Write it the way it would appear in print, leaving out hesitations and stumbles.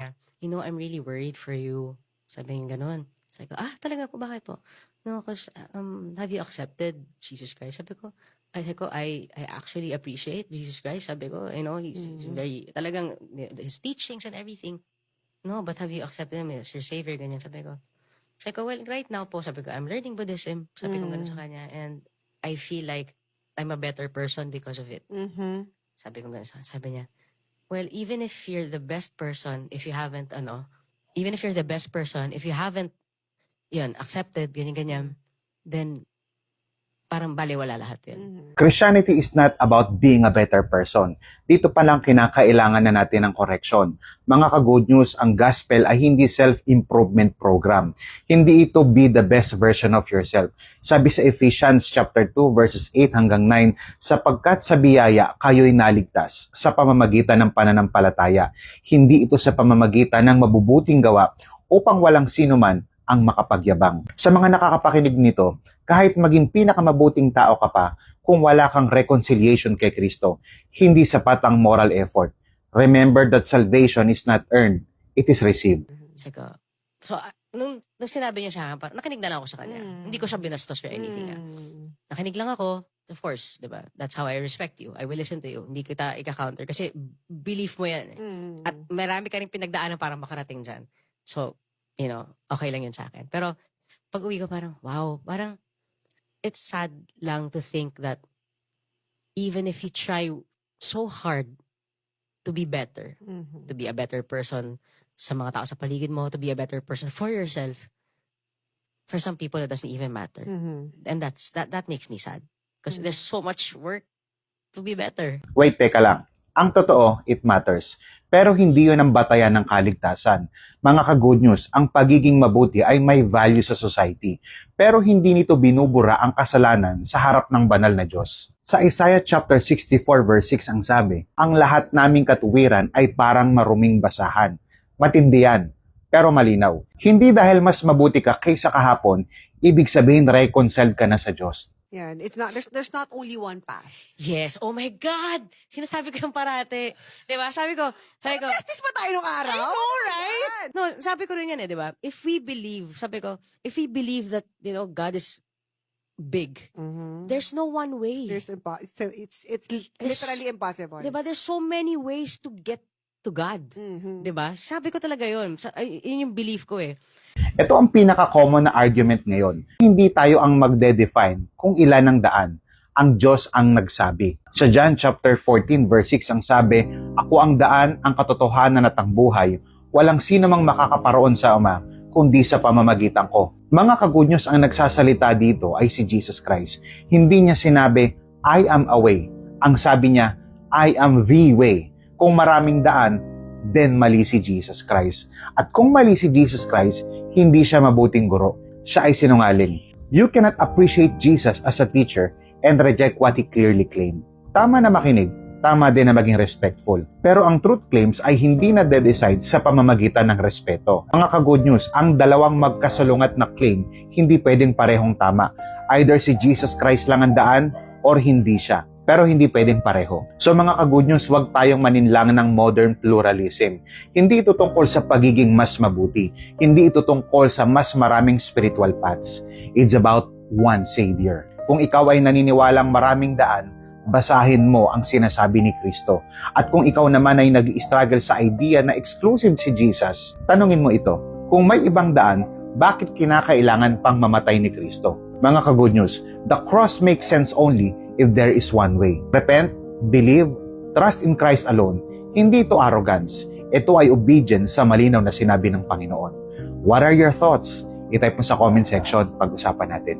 I'm really worried for you. Sabi niya ganun. Sabi ko, talaga po, bakit po? No, because have you accepted Jesus Christ? I actually appreciate Jesus Christ. Sabi ko, he's very, talagang, his teachings and everything. No, but have you accepted him as your savior? Ganyan, sabi ko. Well, right now po, sabi ko, I'm learning Buddhism. Sabi ko ganun sa kanya. And I feel like I'm a better person because of it. Sabi ko ganun. Sabi niya, well, even if you're the best person, if you haven't, accepted, ganyan, then parang baliwala lahat yun. Christianity is not about being a better person. Dito pa lang kinakailangan na natin ng correction. Mga ka-good news, ang gospel ay hindi self-improvement program. Hindi ito be the best version of yourself. Sabi sa Ephesians chapter 2 verses 8 hanggang 9, sapagkat sa biyaya kayo'y naligtas sa pamamagitan ng pananampalataya. Hindi ito sa pamamagitan ng mabubuting gawa upang walang sino man ang makapagyabang. Sa mga nakakapakinig nito, kahit maging pinakamabuting tao ka pa, kung wala kang reconciliation kay Kristo, hindi sapat ang moral effort. Remember that salvation is not earned, it is received. So, nung sinabi niya sa akin, parang nakinig na lang ako sa kanya. Hindi ko siya binastos or anything. Nakinig lang ako, of course, diba? That's how I respect you. I will listen to you. Hindi kita ika-counter kasi belief mo yan. At marami ka rin pinagdaanan para makarating dyan. So, okay lang yun sa akin. Pero, pag uwi ko parang, wow, parang, it's sad lang to think that even if you try so hard to be better, to be a better person sa mga tao sa paligid mo, to be a better person for yourself, for some people it doesn't even matter. And that makes me sad. Because there's so much work to be better. Wait, teka lang. Ang totoo, it matters. Pero hindi yun ang batayan ng kaligtasan. Mga ka-good news, ang pagiging mabuti ay may value sa society. Pero hindi nito binubura ang kasalanan sa harap ng banal na Diyos. Sa Isaiah chapter 64 verse 6 ang sabi, ang lahat naming katuwiran ay parang maruming basahan. Matindi yan, pero malinaw. Hindi dahil mas mabuti ka kaysa kahapon, ibig sabihin reconciled ka na sa Diyos. Yeah, it's not, there's not only one path. Yes, oh my God! Sinasabi ko yung parate. Diba? Sabi ko, Besties pa tayo nung araw? I know, right? No, sabi ko rin yan diba? If we believe that, God is big, there's no one way. It's literally impossible. Diba? There's so many ways to get to God. Diba? Sabi ko talaga yun. Yun yung belief ko eh. Ito ang pinaka-common na argument ngayon. Hindi tayo ang magde-define kung ilan ang daan. Ang Diyos ang nagsabi. Sa John chapter 14 verse 6 ang sabi, ako ang daan, ang katotohanan at ang buhay. Walang sino mang makakaparoon sa Ama, kundi sa pamamagitan ko. Mga ka-good news, ang nagsasalita dito ay si Jesus Christ. Hindi niya sinabi, I am a way. Ang sabi niya, I am the way. Kung maraming daan, then mali si Jesus Christ. At kung mali si Jesus Christ, hindi siya mabuting guro. Siya ay sinungaling. You cannot appreciate Jesus as a teacher and reject what he clearly claimed. Tama na makinig, tama din na maging respectful. Pero ang truth claims ay hindi na de-decide sa pamamagitan ng respeto. Mga ka-good news, ang dalawang magkasalungat na claim, hindi pwedeng parehong tama. Either si Jesus Christ lang ang daan or hindi siya. Pero hindi pwedeng pareho. So mga ka-good news, huwag tayong maninlang ng modern pluralism. Hindi ito tungkol sa pagiging mas mabuti. Hindi ito tungkol sa mas maraming spiritual paths. It's about one Savior. Kung ikaw ay naniniwalang maraming daan, basahin mo ang sinasabi ni Kristo. At kung ikaw naman ay nag-struggle sa idea na exclusive si Jesus, tanungin mo ito. Kung may ibang daan, bakit kinakailangan pang mamatay ni Kristo? Mga ka-good news, the cross makes sense only if there is one way. Repent, believe, trust in Christ alone. Hindi ito arrogance. Ito ay obedience sa malinaw na sinabi ng Panginoon. What are your thoughts? I-type mo sa comment section, pag-usapan natin.